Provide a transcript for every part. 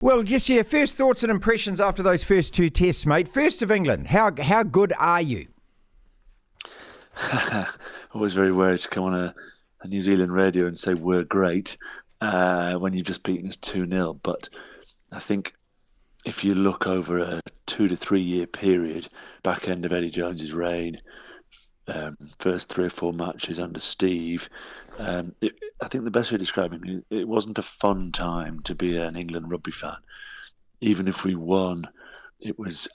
Well, just your first thoughts and impressions after those first two tests, mate. First of England, how good are you? Always very worried to come on a New Zealand radio and say we're great when you've just beaten us 2-0. But I think if you look over a 2 to 3 year period, back end of Eddie Jones's reign, first 3 or 4 matches under Steve, I think the best way of describing it wasn't a fun time to be an England rugby fan. Even if we won, it was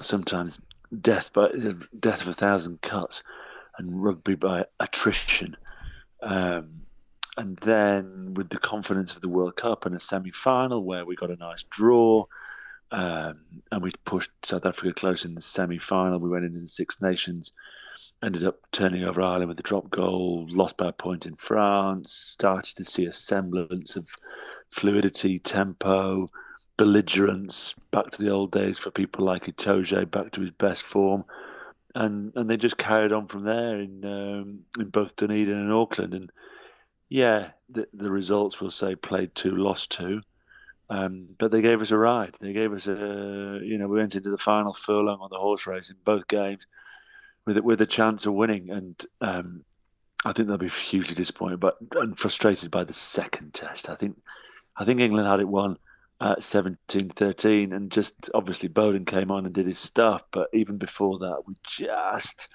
sometimes death of 1,000 cuts and rugby by attrition. And then with the confidence of the World Cup and a semi-final where we got a nice draw, and we pushed South Africa close in the semi-final. We went into the Six Nations, ended up turning over Ireland with a drop goal, lost by a point in France, started to see a semblance of fluidity, tempo, belligerence, back to the old days for people like Itoje, back to his best form. And they just carried on from there in both Dunedin and Auckland. And yeah, the results will say played 2, lost 2. But they gave us a ride. They gave us we went into the final furlong on the horse race in both games with a chance of winning. And I think they'll be hugely disappointed and frustrated by the second test. I think England had it won at 17-13, and just obviously Bowden came on and did his stuff. But even before that, we just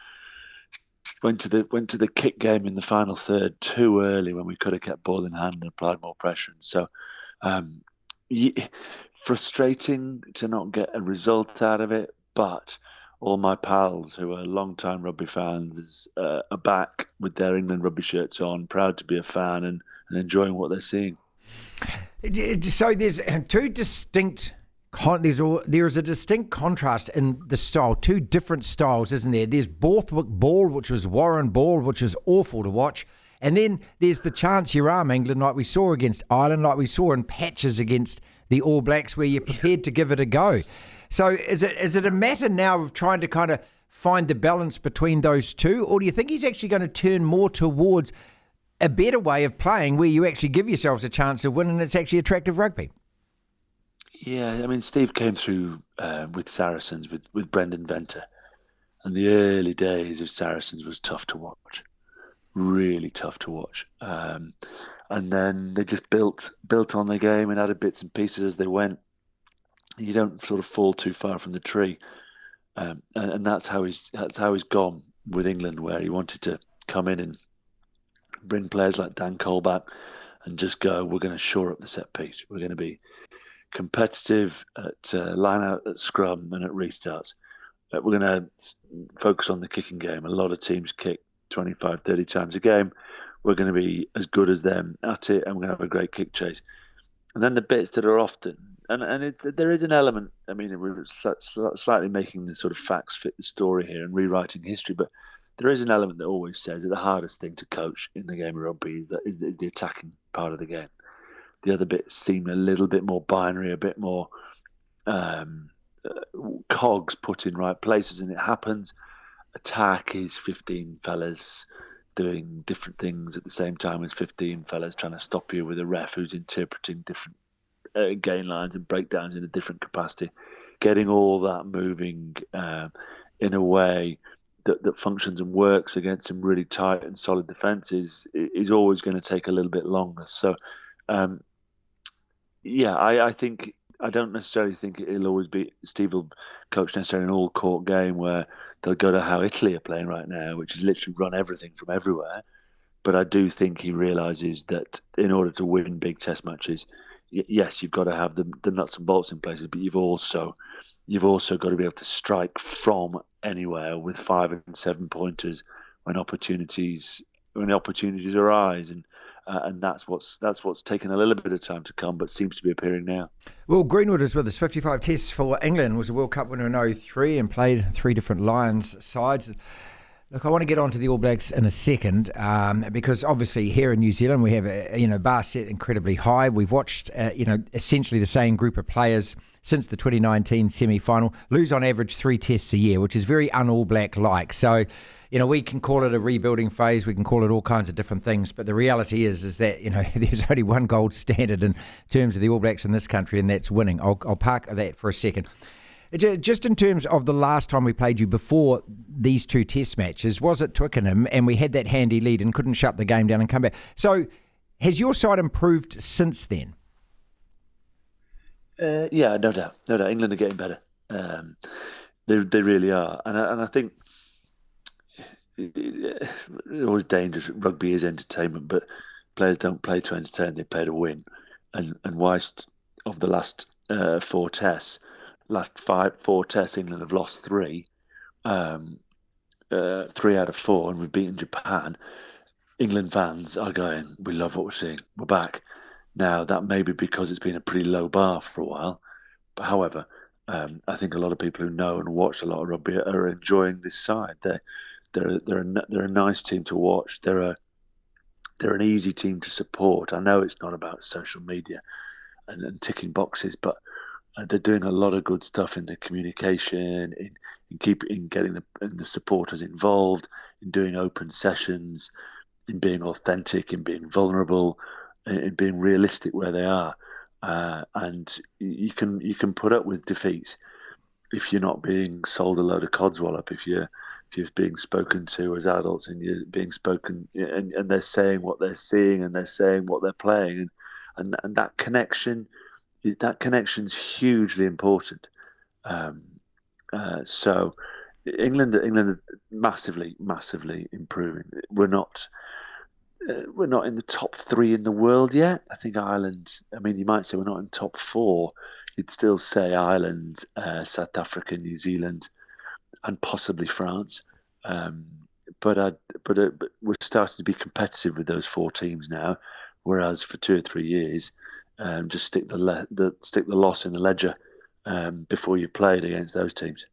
went to the kick game in the final third too early when we could have kept ball in hand and applied more pressure. And so frustrating to not get a result out of it, but all my pals who are long-time rugby fans are back with their England rugby shirts on, proud to be a fan and enjoying what they're seeing. So there's two distinct. There is a distinct contrast in the style, two different styles, isn't there? There's Borthwick ball, which was Warren ball, which was awful to watch. And then there's the chance your arm England, like we saw against Ireland, like we saw in patches against the All Blacks, where you're prepared to give it a go. So is it a matter now of trying to kind of find the balance between those two? Or do you think he's actually going to turn more towards a better way of playing where you actually give yourselves a chance of winning and it's actually attractive rugby? Yeah, I mean, Steve came through with Saracens, with Brendan Venter. And the early days of Saracens was tough to watch. Really tough to watch. And then they just built on their game and added bits and pieces as they went. You don't sort of fall too far from the tree. And that's how he's gone with England, where he wanted to come in and bring players like Dan Cole back and just go, we're going to shore up the set piece. We're going to be competitive at line out, at scrum and at restarts. We're going to focus on the kicking game. A lot of teams kick 25, 30 times a game. We're going to be as good as them at it, and we're going to have a great kick chase. And then the bits that are often, there is an element, I mean, we're slightly making the sort of facts fit the story here and rewriting history, but there is an element that always says that the hardest thing to coach in the game of rugby is the attacking part of the game. The other bits seem a little bit more binary, a bit more cogs put in right places, and it happens. Attack is 15 fellas doing different things at the same time as 15 fellas trying to stop you with a ref who's interpreting different gain lines and breakdowns in a different capacity. Getting all that moving in a way that functions and works against some really tight and solid defences is always going to take a little bit longer. So, I don't necessarily think it'll always be Steve will coach necessarily an all-court game where they'll go to how Italy are playing right now, which is literally run everything from everywhere. But I do think he realises that in order to win big test matches, yes, you've got to have the nuts and bolts in places, but you've also got to be able to strike from anywhere with 5 and 7 pointers when opportunities arise, and that's what's taken a little bit of time to come, but seems to be appearing now. Will Greenwood is with us. 55 tests for England, was a World Cup winner in 2003 and played 3 different Lions sides. Look, I want to get on to the All Blacks in a second because obviously here in New Zealand we have a bar set incredibly high. We've watched essentially the same group of players since the 2019 semi-final lose on average 3 tests a year, which is very un-All Black like. So, we can call it a rebuilding phase, we can call it all kinds of different things, but the reality is that there's only one gold standard in terms of the All Blacks in this country, and that's winning. I'll park that for a second. Just in terms of the last time we played you before these 2 test matches, was at Twickenham and we had that handy lead and couldn't shut the game down and come back. So has your side improved since then? Yeah, no doubt. No doubt. England are getting better. They really are. And I think it's always dangerous. Rugby is entertainment, but players don't play to entertain, they play to win. And whilst of the last 4 tests, four tests, England have lost 3, 3 out of 4, and we've beaten Japan. England fans are going, we love what we're seeing, we're back. Now, that may be because it's been a pretty low bar for a while. But however, I think a lot of people who know and watch a lot of rugby are enjoying this side. They're a nice team to watch. They're an easy team to support. I know it's not about social media and ticking boxes, but they're doing a lot of good stuff in the communication, in getting the supporters involved, in doing open sessions, in being authentic, in being vulnerable, in being realistic where they are. And you can put up with defeat if you're not being sold a load of codswallop, if you're being spoken to as adults and you're being spoken and they're saying what they're seeing and they're saying what they're playing, and that connection's hugely important. So England are massively improving. We're not in the top 3 in the world yet. I think Ireland, you might say we're not in top 4. You'd still say Ireland, South Africa, New Zealand, and possibly France. But we're starting to be competitive with those 4 teams now, whereas for 2 or 3 years, just stick the loss in the ledger before you played against those teams.